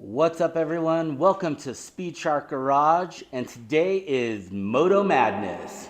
What's up, everyone? Welcome to Speed Shark Garage, and today is Moto Madness.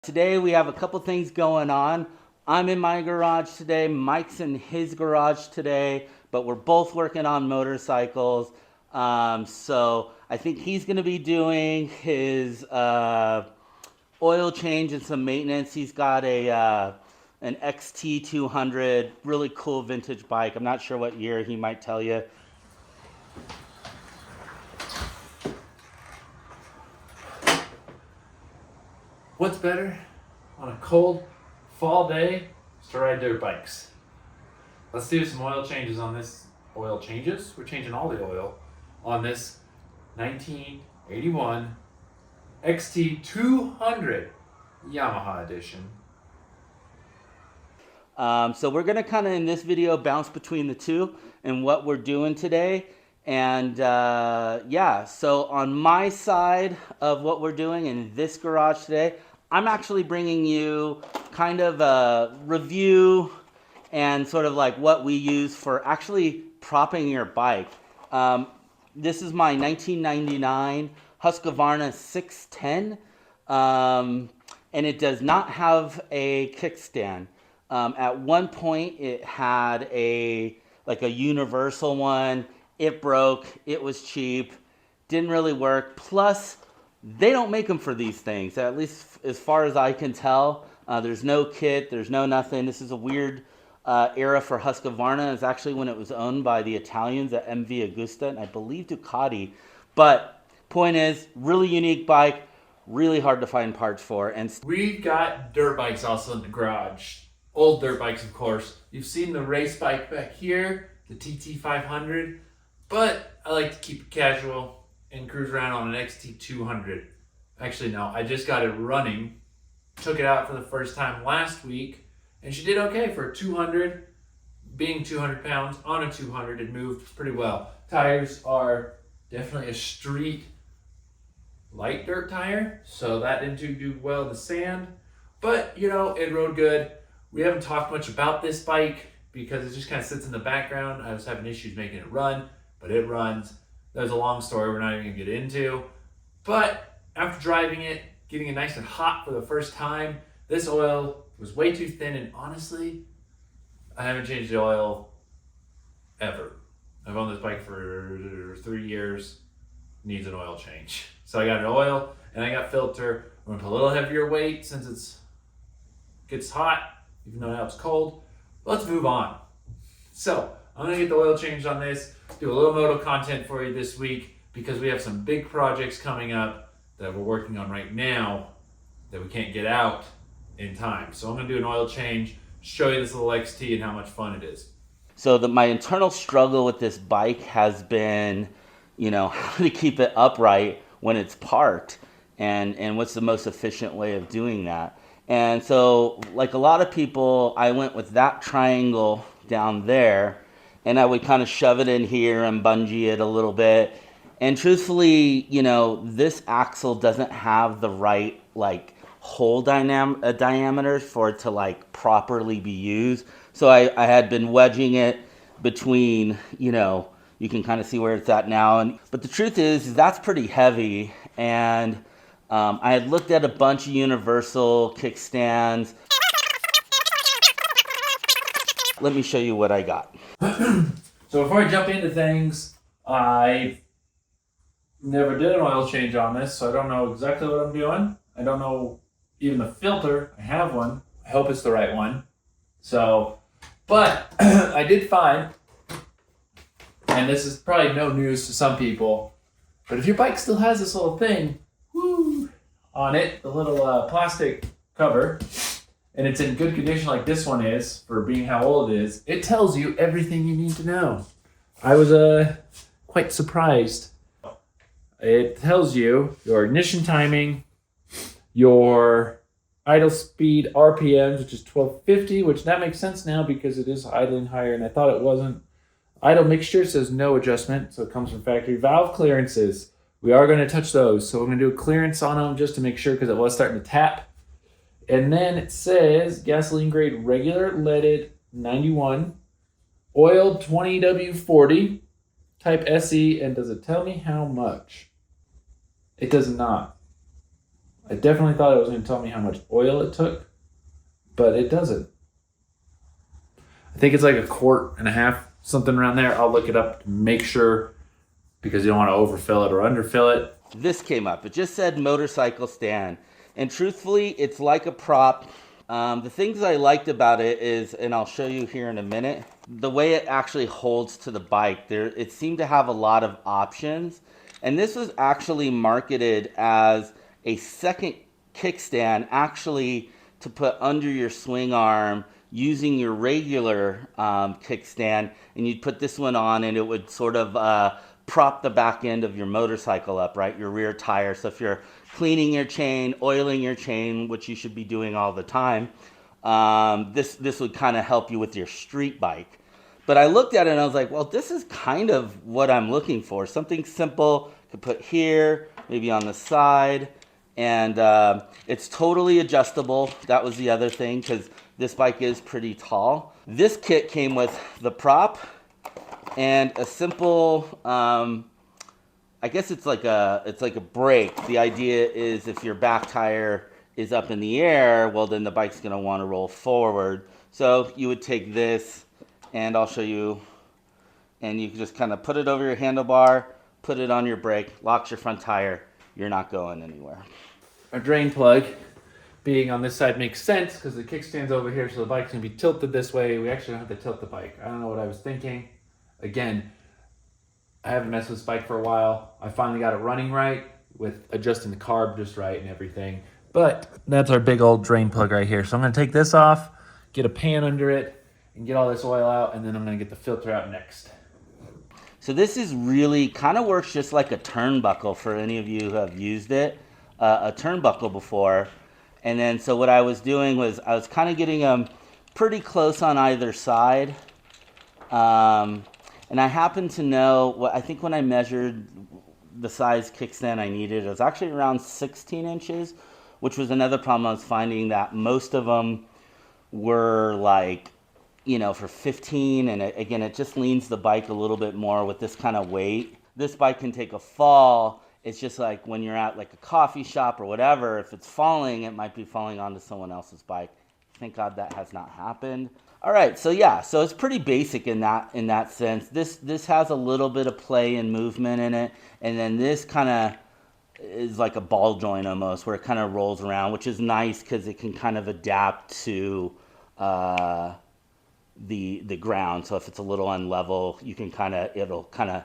Today we have a couple things going on. I'm in my garage today, Mike's in his garage today, but we're both working on motorcycles. So I think he's going to be doing his oil change and some maintenance. He's got an XT200, really cool vintage bike. I'm not sure what year, he might tell you. What's better on a cold fall day is to ride dirt bikes. Let's do some oil changes on this. Oil changes? We're changing all the oil on this 1981 XT200 Yamaha edition. So we're going to kind of in this video bounce between the two and what we're doing today. And yeah, so on my side of what we're doing in this garage today, I'm actually bringing you kind of a review and sort of like what we use for actually propping your bike. This is my 1999 Husqvarna 610, and it does not have a kickstand. At one point, it had a universal one. It broke. It was cheap. Didn't really work. Plus, they don't make them for these things, at least as far as I can tell. There's no kit. There's no nothing. This is a weird era for Husqvarna. It's actually when it was owned by the Italians at MV Agusta and I believe Ducati. But point is, really unique bike, really hard to find parts for. And We've got dirt bikes also in the garage. Old dirt bikes, of course. You've seen the race bike back here, the TT500. But I like to keep it casual and cruise around on an XT200. Actually, no, I just got it running. Took it out for the first time last week, and she did okay for a 200. Being 200 pounds on a 200, it moved pretty well. Tires are definitely a street light dirt tire, so that didn't do well in the sand. But, you know, it rode good. We haven't talked much about this bike because it just kind of sits in the background. I was having issues making it run, but it runs. There's a long story we're not even gonna get into. But after driving it, getting it nice and hot for the first time, this oil was way too thin, and honestly, I haven't changed the oil ever. I've owned this bike for 3 years, needs an oil change. So I got an oil and I got filter. I'm gonna put a little heavier weight since it gets hot, even though now it's cold. Let's move on. So I'm gonna get the oil changed on this, do a little moto content for you this week because we have some big projects coming up that we're working on right now that we can't get out in time. So I'm gonna do an oil change, show you this little XT and how much fun it is. so my internal struggle with this bike has been, you know, how to keep it upright when it's parked and what's the most efficient way of doing that. And so, like a lot of people, I went with that triangle down there, and I would kind of shove it in here and bungee it a little bit. And truthfully, you know, this axle doesn't have the right like hole diameter for it to like properly be used. So I had been wedging it between, you know, you can kind of see where it's at now. But the truth is that's pretty heavy. And I had looked at a bunch of universal kickstands. Let me show you what I got. So before I jump into things, I never did an oil change on this, so I don't know exactly what I'm doing. I don't know even the filter. I have one. I hope it's the right one. So, but I did find, and this is probably no news to some people, but if your bike still has this little thing, on it, the little plastic cover, and it's in good condition like this one is, for being how old it is, it tells you everything you need to know. I was quite surprised. It tells you your ignition timing, your idle speed RPMs, which is 1250, which that makes sense now because it is idling higher, and I thought it wasn't. Idle mixture says no adjustment, so it comes from factory. Valve clearances, we are going to touch those, so we're going to do a clearance on them just to make sure because it was starting to tap. And then it says gasoline grade regular leaded 91, oiled 20W40, type SE, and does it tell me how much? It does not. I definitely thought it was going to tell me how much oil it took, but it doesn't. I think it's like 1.5 quarts, something around there. I'll look it up to make sure because you don't want to overfill it or underfill it. This came up. It just said motorcycle stand. And truthfully, it's like a prop. The things I liked about it is, and I'll show you here in a minute, the way it actually holds to the bike. It seemed to have a lot of options. And this was actually marketed as a second kickstand, actually to put under your swing arm using your regular kickstand, and you'd put this one on and it would sort of prop the back end of your motorcycle up, right? Your rear tire. So if you're cleaning your chain, oiling your chain, which you should be doing all the time, this would kind of help you with your street bike. But I looked at it and I was like, well, this is kind of what I'm looking for. Something simple, could put here, maybe on the side. And it's totally adjustable. That was the other thing, because this bike is pretty tall. This kit came with the prop and a simple, I guess it's like a brake. The idea is if your back tire is up in the air, well, then the bike's gonna want to roll forward. So you would take this, and I'll show you, and you can just kind of put it over your handlebar, put it on your brake, locks your front tire. You're not going anywhere. Our drain plug being on this side makes sense because the kickstand's over here, so the bike's gonna be tilted this way. We actually don't have to tilt the bike. I don't know what I was thinking. Again, I haven't messed with this bike for a while. I finally got it running right with adjusting the carb just right and everything. But that's our big old drain plug right here. So I'm gonna take this off, get a pan under it, and get all this oil out, and then I'm gonna get the filter out next. So this is really kind of works just like a turnbuckle for any of you who have used it, a turnbuckle before. And then so what I was doing was I was kind of getting them pretty close on either side. And I happen to know, I think when I measured the size kickstand I needed, it was actually around 16 inches, which was another problem I was finding, that most of them were like, you know, for 15, and again, it just leans the bike a little bit more with this kind of weight. This bike can take a fall. It's just like when you're at like a coffee shop or whatever, if it's falling, it might be falling onto someone else's bike. Thank God that has not happened. All right, so yeah, so it's pretty basic in that sense. This has a little bit of play and movement in it, and then this kind of is like a ball joint almost, where it kind of rolls around, which is nice because it can kind of adapt to the ground. So if it's a little unlevel, you can it'll kind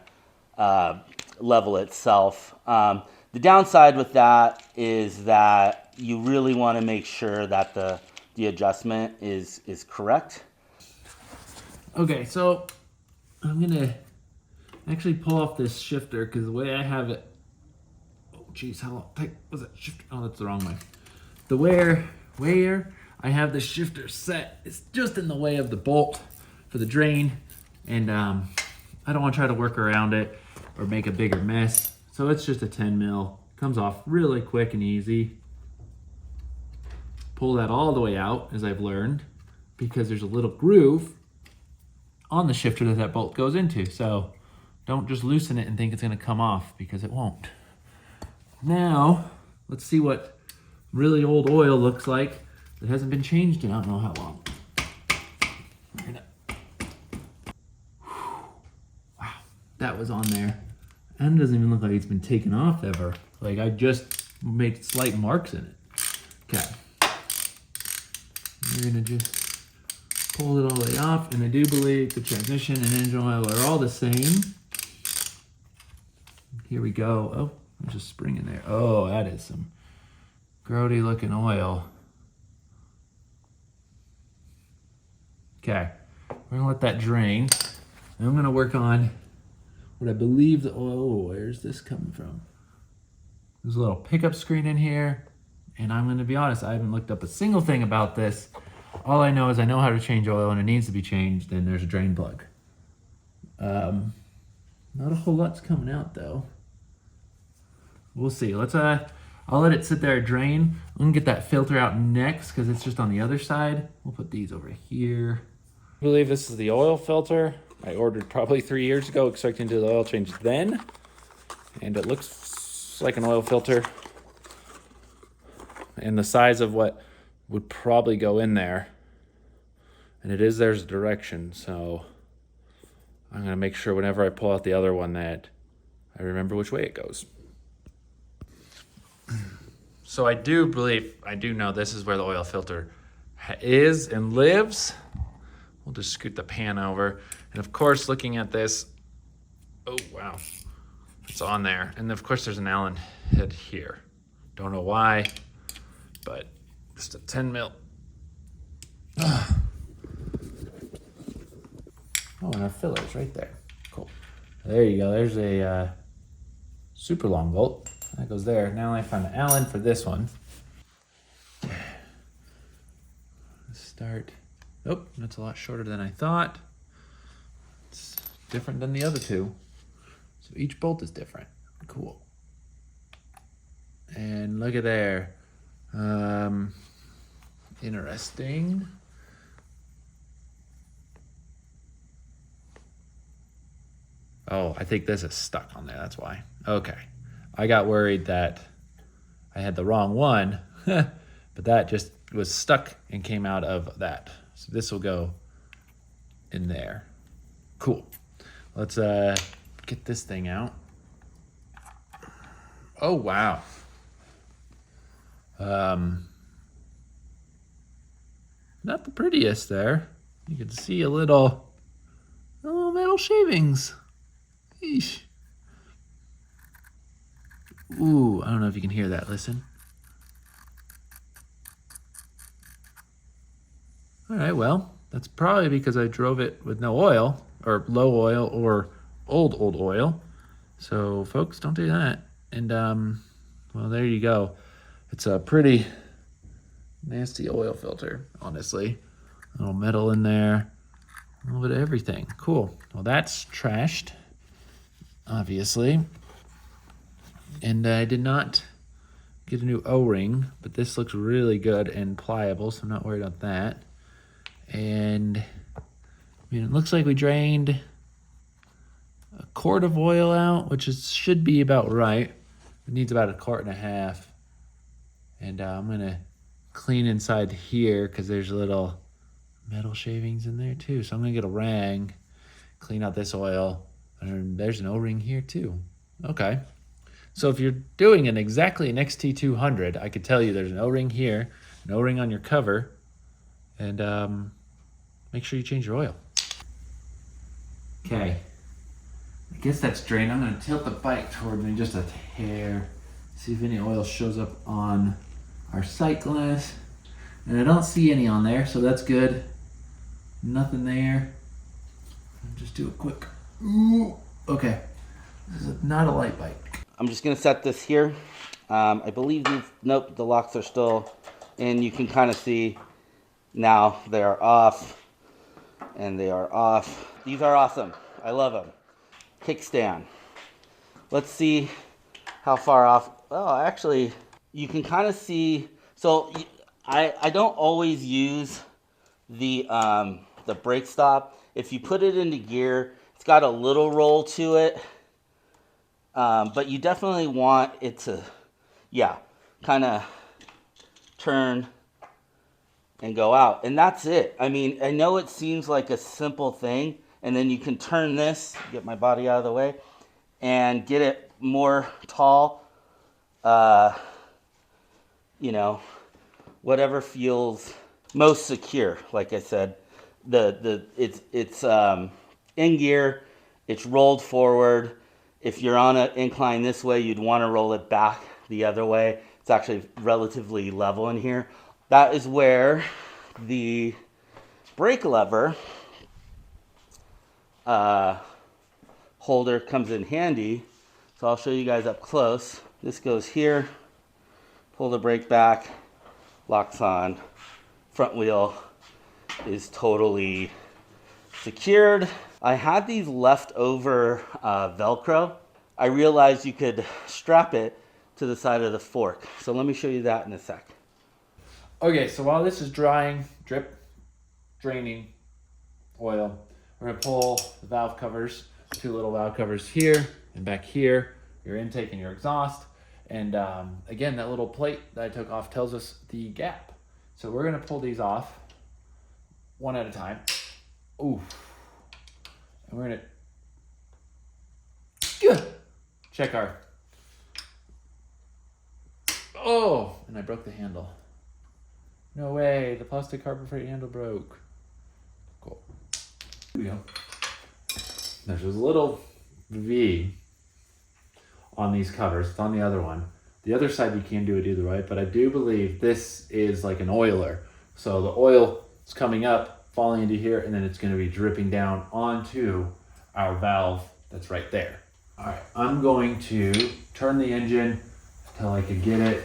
of level itself. The downside with that is that you really want to make sure that the adjustment is correct. Okay, so I'm gonna actually pull off this shifter because the way I have it, oh geez, how tight was that shifter? Oh, that's the wrong way. The where I have the shifter set, it's just in the way of the bolt for the drain, and I don't want to try to work around it or make a bigger mess. So it's just a 10 mil, comes off really quick and easy. Pull that all the way out, as I've learned, because there's a little groove on the shifter that bolt goes into. So don't just loosen it and think it's going to come off, because it won't. Now, let's see what really old oil looks like that hasn't been changed in I don't know how long. Wow, that was on there. And it doesn't even look like it's been taken off ever. Like I just made slight marks in it. Okay. We're gonna just pull it all the way off, and I do believe the transmission and engine oil are all the same. Here we go. Oh, there's a spring in there. Oh, that is some grody looking oil. Okay, we're gonna let that drain. And I'm gonna work on what I believe the oil, where's this coming from? There's a little pickup screen in here, And I'm going to be honest, I haven't looked up a single thing about this. All I know is I know how to change oil and it needs to be changed, and there's a drain plug. Not a whole lot's coming out though. We'll see. I'll let it sit there and drain. I'm gonna get that filter out next because it's just on the other side. We'll put these over here. I believe this is the oil filter. I ordered probably 3 years ago, expecting to do the oil change then. And it looks like an oil filter. And the size of what would probably go in there. And there's a direction, so I'm gonna make sure whenever I pull out the other one that I remember which way it goes. So I do know this is where the oil filter is and lives. We'll just scoot the pan over. And of course, looking at this, oh wow, it's on there. And of course there's an Allen head here. Don't know why, but just a 10 mil. Oh, and our filler's right there. Cool. There you go. There's a super long bolt. That goes there. Now I found an Allen for this one. Let's start. Oh, that's a lot shorter than I thought. It's different than the other two. So each bolt is different. Cool. And look at there. Interesting. Oh, I think this is stuck on there. That's why. Okay. I got worried that I had the wrong one, but that just was stuck and came out of that. So this will go in there. Cool. Let's get this thing out. Oh, wow. Not the prettiest there. You can see a little metal shavings. Eesh. Ooh, I don't know if you can hear that. Listen. All right, well, that's probably because I drove it with no oil, or low oil, or old oil. So, folks, don't do that. And, well, there you go. It's a pretty nasty oil filter, honestly. A little metal in there, a little bit of everything. Cool. Well, that's trashed, obviously. And I did not get a new O-ring, but this looks really good and pliable, so I'm not worried about that. And I mean, it looks like we drained a quart of oil out, which should be about right. It needs about 1.5 quarts. And I'm gonna clean inside here because there's little metal shavings in there too. So I'm gonna get a rag, clean out this oil, and there's an O-ring here too. Okay. So if you're doing exactly an XT200, I could tell you there's an O-ring here, an O-ring on your cover, and make sure you change your oil. Okay, I guess that's drained. I'm gonna tilt the bike toward me just a hair, see if any oil shows up on our sight glass. And I don't see any on there, so that's good. Nothing there. I'll just do a quick, ooh, okay. This is not a light bike. I'm just gonna set this here. I believe nope, the locks are still in. You can kind of see now they are off, and they are off. These are awesome. I love them. Kickstand. Let's see how far off. Oh, actually, you can kind of see. So I don't always use the brake stop. If you put it into gear, it's got a little roll to it. But you definitely want it to, kind of turn and go out. And that's it. I mean, I know it seems like a simple thing. And then you can turn this, get my body out of the way, and get it more tall. Whatever feels most secure. Like I said, it's in gear. It's rolled forward. If you're on an incline this way, you'd want to roll it back the other way. It's actually relatively level in here. That is where the brake lever holder comes in handy. So I'll show you guys up close. This goes here, Pull the brake back, locks on, front wheel is totally secured. I had these leftover Velcro. I realized you could strap it to the side of the fork. So let me show you that in a sec. Okay, so while this is drying, draining oil, we're gonna pull the valve covers, 2 little valve covers here and back here, your intake and your exhaust. And again, that little plate that I took off tells us the gap. So we're gonna pull these off one at a time. Ooh. And we're gonna check our, oh, and I broke the handle. No way, the plastic Harbor Freight handle broke. Cool. Here we go. There's this little V on these covers. It's on the other one. The other side you can do it either way, but I do believe this is like an oiler. So the oil is coming up, falling into here, and then it's going to be dripping down onto our valve that's right there. All right, I'm going to turn the engine until I can get it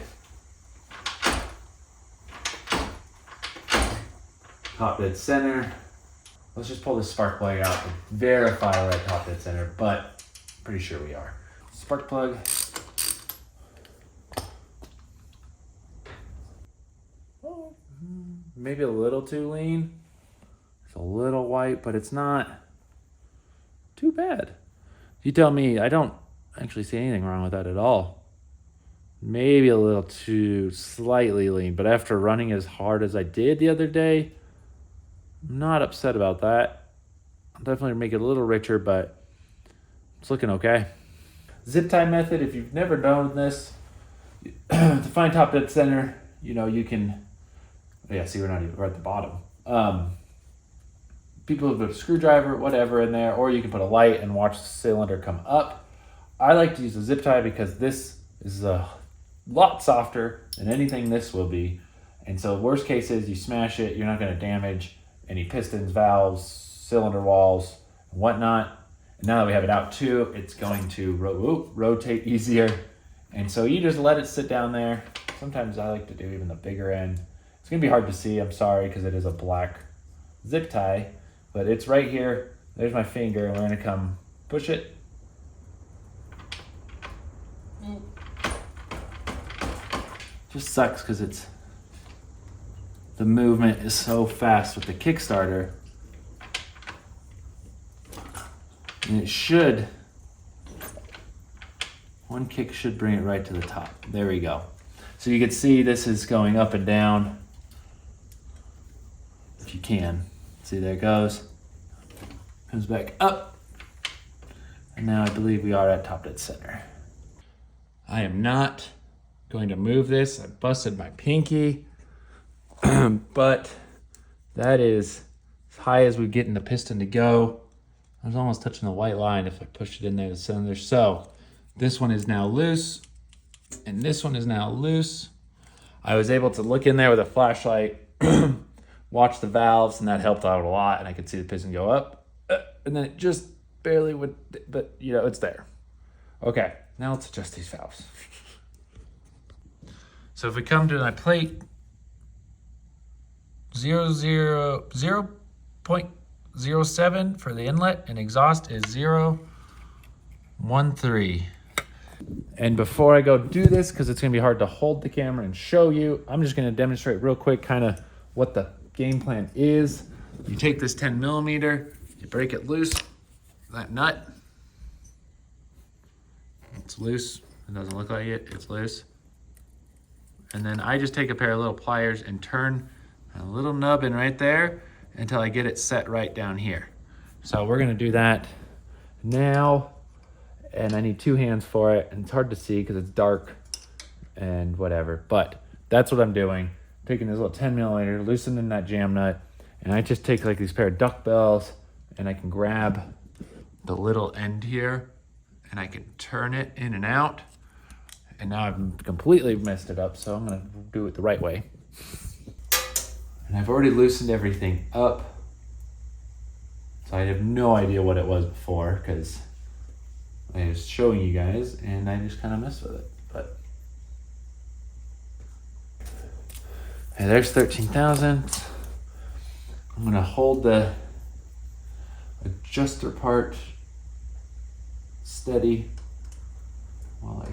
top dead center. Let's just pull this spark plug out and verify we're at top dead center, but pretty sure we are. Spark plug. Oh, maybe a little too lean. It's a little white, but it's not too bad. You tell me, I don't actually see anything wrong with that at all. Maybe a little too slightly lean, but after running as hard as I did the other day, I'm not upset about that. I'll definitely make it a little richer, but it's looking okay. Zip tie method, if you've never done this, to find top dead center, you can, yeah, see, we're at the bottom. People have a screwdriver, whatever in there, or you can put a light and watch the cylinder come up. I like to use a zip tie because this is a lot softer than anything this will be. And so worst case is you smash it, you're not gonna damage any pistons, valves, cylinder walls, and whatnot. And now that we have it out too, it's going to rotate easier. And so you just let it sit down there. Sometimes I like to do even the bigger end. It's gonna be hard to see, I'm sorry, because it is a black zip tie, but it's right here. There's my finger, and we're gonna come push it. Just sucks because the movement is so fast with the Kickstarter. And it should, one kick should bring it right to the top. There we go. So you can see this is going up and down. If you can. See, there it goes. Comes back up. And now I believe we are at top dead center. I am not going to move this. I busted my pinky. But that is as high as we get in the piston to go. I was almost touching the white line if I pushed it in there to the cylinder. So this one is now loose, and this one is now loose. I was able to look in there with a flashlight, watch the valves, and that helped out a lot. And I could see the piston go up, and then it just barely would, but it's there. Okay, now let's adjust these valves. So if we come to my plate, 0.07 for the inlet, and exhaust is 0.13. And before I go do this, because it's gonna be hard to hold the camera and show you, I'm just gonna demonstrate real quick kind of what the game plan is. You take this 10 millimeter, you break it loose, that nut, it's loose, it doesn't look like it, it's loose. And then I just take a pair of little pliers and turn a little nub in right there until I get it set right down here. So we're gonna do that now, and I need 2 hands for it, and it's hard to see because it's dark and whatever, but that's what I'm doing. Taking this little 10 millimeter, loosening that jam nut, and I just take like these pair of duck bells, and I can grab the little end here, and I can turn it in and out. And now I've completely messed it up, so I'm gonna do it the right way. And I've already loosened everything up. So I have no idea what it was before, because I was showing you guys, and I just kind of messed with it. But Okay, there's 13,000. I'm gonna hold the adjuster part steady while I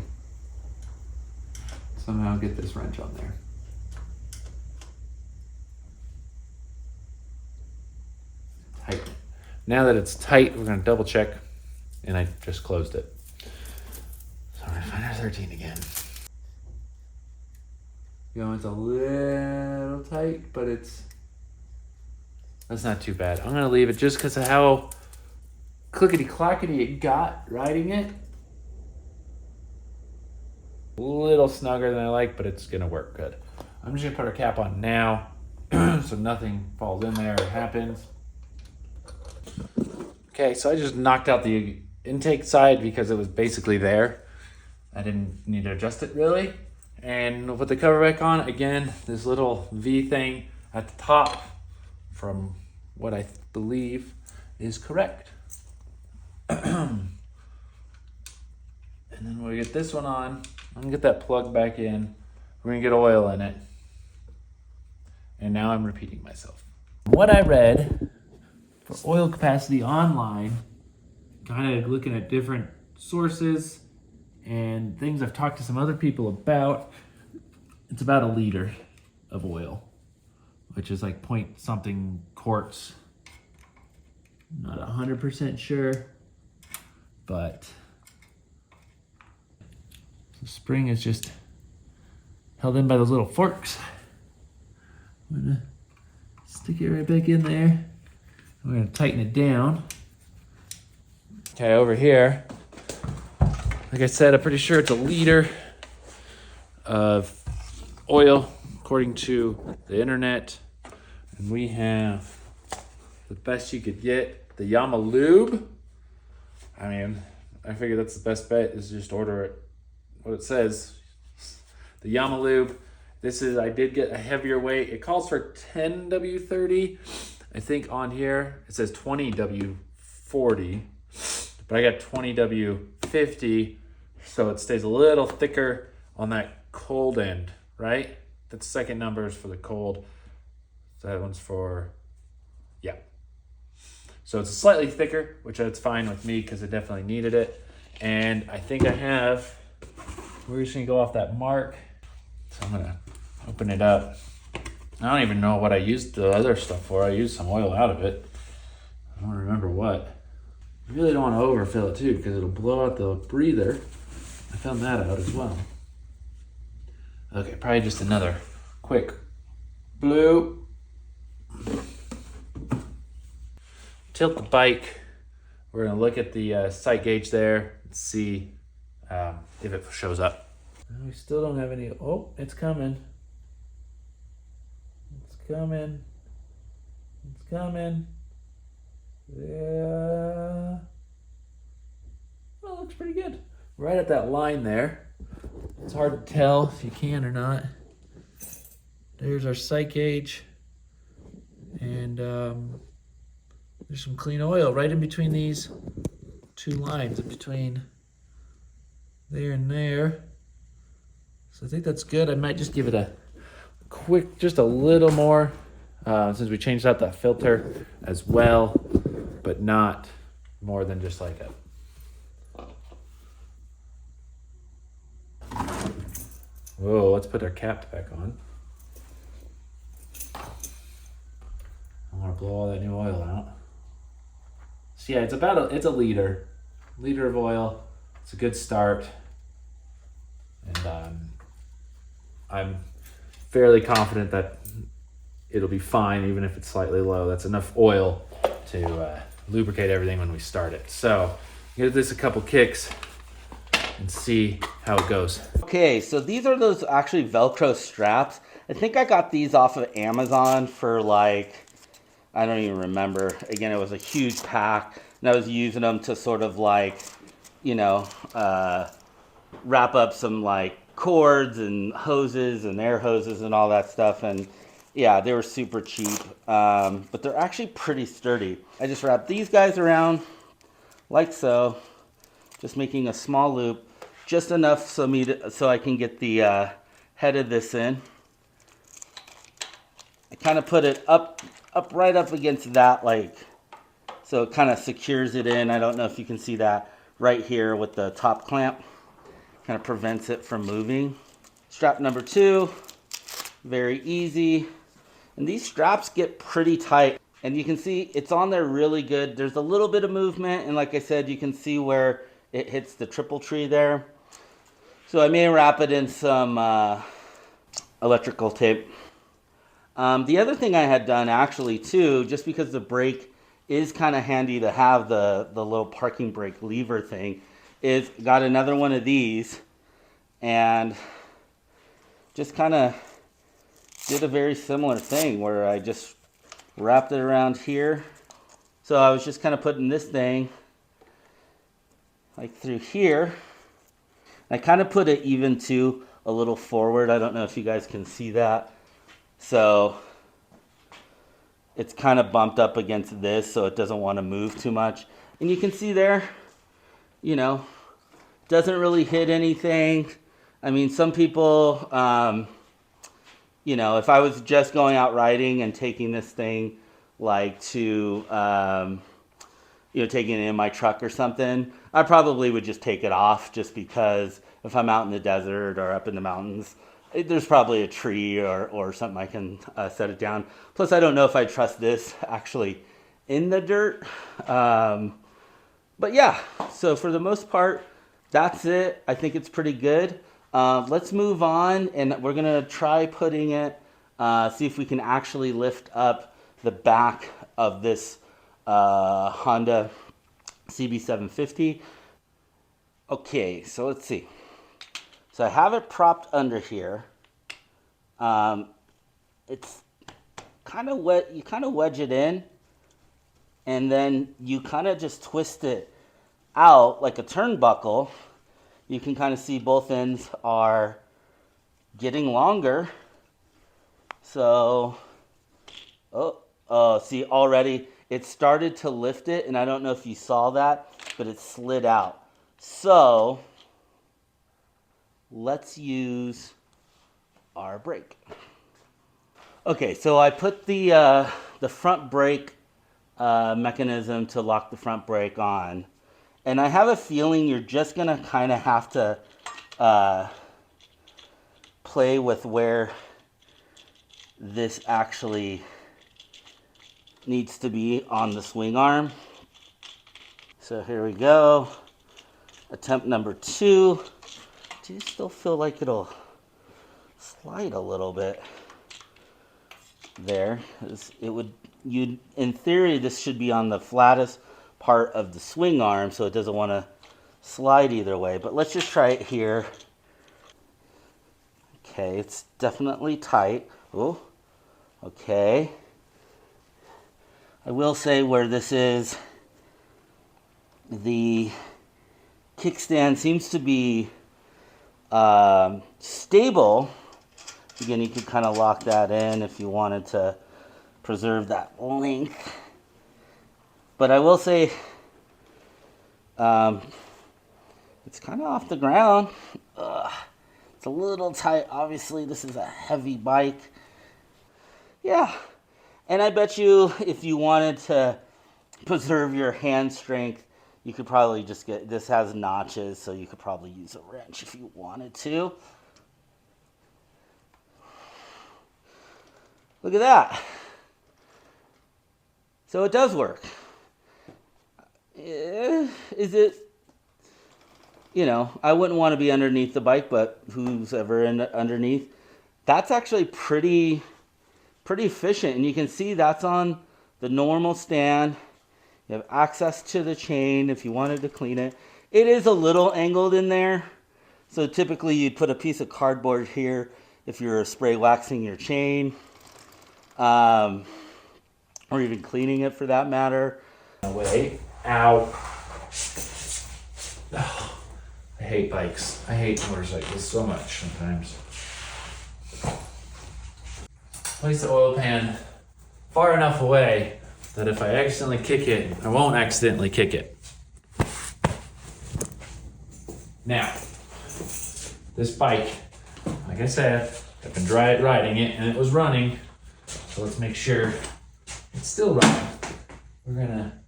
somehow get this wrench on there. Tighten it. Now that it's tight, we're gonna double check, and I just closed it. So I'm gonna find our 13 again. You know, it's a little tight, but that's not too bad. I'm gonna leave it just because of how clickety-clackety it got riding it. A little snugger than I like, but it's gonna work good. I'm just gonna put our cap on now so nothing falls in there or happens. Okay, so I just knocked out the intake side because it was basically there. I didn't need to adjust it really. And we'll put the cover back on. Again, this little V thing at the top, from what I believe is correct. And then we'll get this one on. I'm gonna get that plug back in. We're gonna get oil in it. And now I'm repeating myself. What I read for oil capacity online, kind of looking at different sources and things I've talked to some other people about, it's about 1 liter of oil, which is like point something quarts. Not 100% sure, but the spring is just held in by those little forks. I'm gonna stick it right back in there. We're gonna tighten it down. Okay, over here, like I said, I'm pretty sure it's 1 liter of oil according to the internet. And we have the best you could get, the Yama Lube. I mean, I figure that's the best bet is just order it what it says. The Yama Lube. This is, I did get a heavier weight. It calls for 10 W30. I think on here it says 20 W40, but I got 20 W50, so it stays a little thicker on that cold end, right? That second number is for the cold. So that one's for, yeah. So it's slightly thicker, which that's fine with me because I definitely needed it. And I think I have, we're just gonna go off that mark. So I'm gonna open it up. I don't even know what I used the other stuff for. I used some oil out of it. I don't remember what. I really don't want to overfill it too because it'll blow out the breather. I found that out as well. Okay, probably just another quick bloop. Tilt the bike. We're gonna look at the sight gauge there and see if it shows up. We still don't have any. Oh, it's coming. It's coming. It's coming. Yeah. Well, it looks pretty good. Right at that line there. It's hard to tell if you can or not. There's our sight gauge. And there's some clean oil right in between these 2 lines, in between there and there. So I think that's good. I might just give it a quick, just a little more, since we changed out that filter as well, but not more than just like a. Whoa, let's put our cap back on. I'm gonna blow all that new oil out. So yeah, it's it's a liter of oil. It's a good start. And I'm fairly confident that it'll be fine, even if it's slightly low. That's enough oil to lubricate everything when we start it. So give this a couple kicks and see how it goes. Okay, so these are those actually Velcro straps. I think I got these off of Amazon for like, I don't even remember. Again, it was a huge pack, and I was using them to sort of like, you know, wrap up some like cords and hoses and air hoses and all that stuff. And yeah, they were super cheap, but they're actually pretty sturdy. I just wrapped these guys around like so, just making a small loop, just enough so I can get the head of this in. I kind of put it up right up against that, like, so it kind of secures it in. I don't know if you can see that right here with the top clamp. Kind of prevents it from moving. Strap number 2, very easy. And these straps get pretty tight. And you can see it's on there really good. There's a little bit of movement. And like I said, you can see where it hits the triple tree there. So I may wrap it in some electrical tape. The other thing I had done actually too, just because the brake is kind of handy to have the little parking brake lever thing, is got another one of these and just kind of did a very similar thing where I just wrapped it around here. So I was just kind of putting this thing like through here. I kind of put it even to a little forward. I don't know if you guys can see that. So it's kind of bumped up against this so it doesn't want to move too much. And you can see there, you know, doesn't really hit anything. I mean, some people, you know, if I was just going out riding and taking this thing like to, you know, taking it in my truck or something, I probably would just take it off just because if I'm out in the desert or up in the mountains, there's probably a tree or something I can set it down. Plus, I don't know if I trust this actually in the dirt. But yeah, so for the most part, that's it. I think it's pretty good. Let's move on, and we're going to try putting it, see if we can actually lift up the back of this Honda CB750. Okay, so let's see. So I have it propped under here. It's kind of wet. You kind of wedge it in, and then you kind of just twist it out like a turnbuckle. You can kind of see both ends are getting longer. So, see already it started to lift it, and I don't know if you saw that, but it slid out. So let's use our brake. Okay, so I put the front brake mechanism to lock the front brake on. And I have a feeling you're just going to kind of have to play with where this actually needs to be on the swing arm. So here we go. Attempt number 2. Do you still feel like it'll slide a little bit there? It would, in theory, this should be on the flattest part of the swing arm, so it doesn't want to slide either way. But let's just try it here. Okay, it's definitely tight. Oh, okay. I will say where this is, the kickstand seems to be stable. Again, you could kind of lock that in if you wanted to preserve that length. But I will say, it's kind of off the ground. It's a little tight. Obviously, this is a heavy bike. Yeah. And I bet you if you wanted to preserve your hand strength, you could probably just get, this has notches, so you could probably use a wrench if you wanted to. Look at that. So it does work. Is it, you know, I wouldn't want to be underneath the bike, but who's ever underneath? That's actually pretty efficient. And you can see that's on the normal stand. You have access to the chain if you wanted to clean it. It is a little angled in there. So typically you'd put a piece of cardboard here if you're spray waxing your chain. Or even cleaning it for that matter. Away. Ow. Oh, I hate bikes. I hate motorcycles so much sometimes. Place the oil pan far enough away that if I accidentally kick it, I won't accidentally kick it. Now, this bike, like I said, I've been riding it and it was running So let's make sure it's still running. We're gonna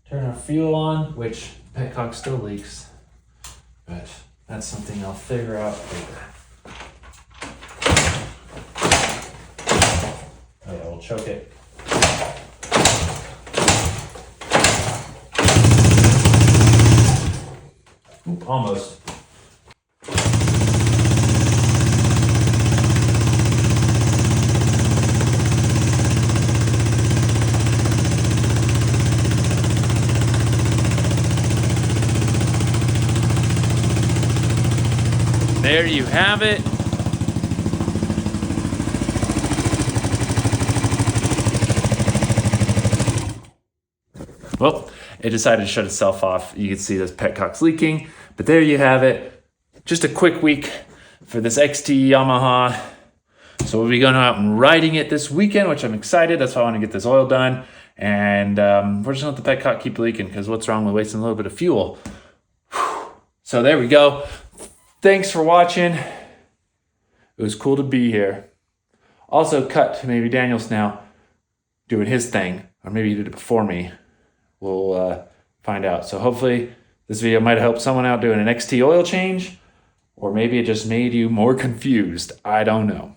turn our fuel on, which petcock still leaks, but that's something I'll figure out later. Oh yeah, we'll choke it. Oop, almost. There you have it. Well, it decided to shut itself off. You can see this petcock's leaking, but there you have it. Just a quick week for this XT Yamaha. So we'll be going out and riding it this weekend, which I'm excited. That's why I want to get this oil done. And we're just going to let the petcock keep leaking, because what's wrong with wasting a little bit of fuel? So there we go. Thanks for watching. It was cool to be here. Also cut to maybe Daniel's now doing his thing, or maybe he did it before me. We'll find out. So hopefully this video might have helped someone out doing an XT oil change, or maybe it just made you more confused. I don't know.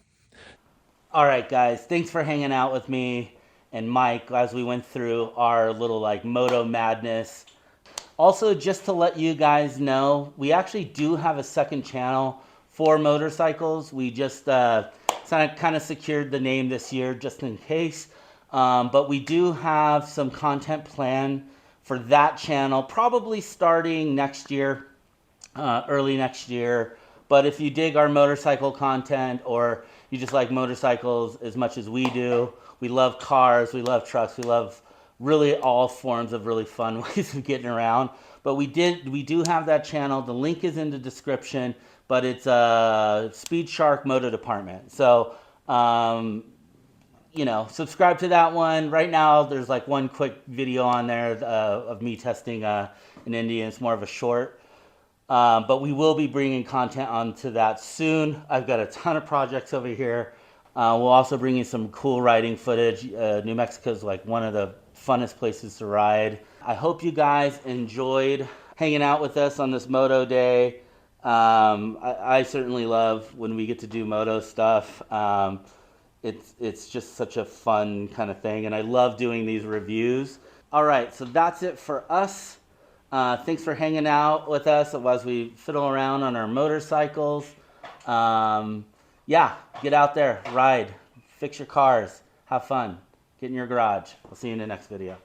All right, guys, thanks for hanging out with me and Mike as we went through our little like moto madness. Also, just to let you guys know, we actually do have a second channel for motorcycles. We just kind of secured the name this year just in case. But we do have some content planned for that channel, probably starting next year, early next year. But if you dig our motorcycle content, or you just like motorcycles as much as we do, we love cars, we love trucks, we love really all forms of really fun ways of getting around. But we do have that channel. The link is in the description, but it's Speed Shark Moto Department. So, you know, subscribe to that one. Right now, there's like one quick video on there of me testing an Indian. It's more of a short. But we will be bringing content onto that soon. I've got a ton of projects over here. We'll also bring you some cool riding footage. New Mexico is like one of the funnest places to ride. I hope you guys enjoyed hanging out with us on this moto day. I certainly love when we get to do moto stuff. It's just such a fun kind of thing, and I love doing these reviews. All right, so that's it for us. Thanks for hanging out with us as we fiddle around on our motorcycles. Yeah, get out there, ride, fix your cars, have fun, get in your garage. We'll see you in the next video.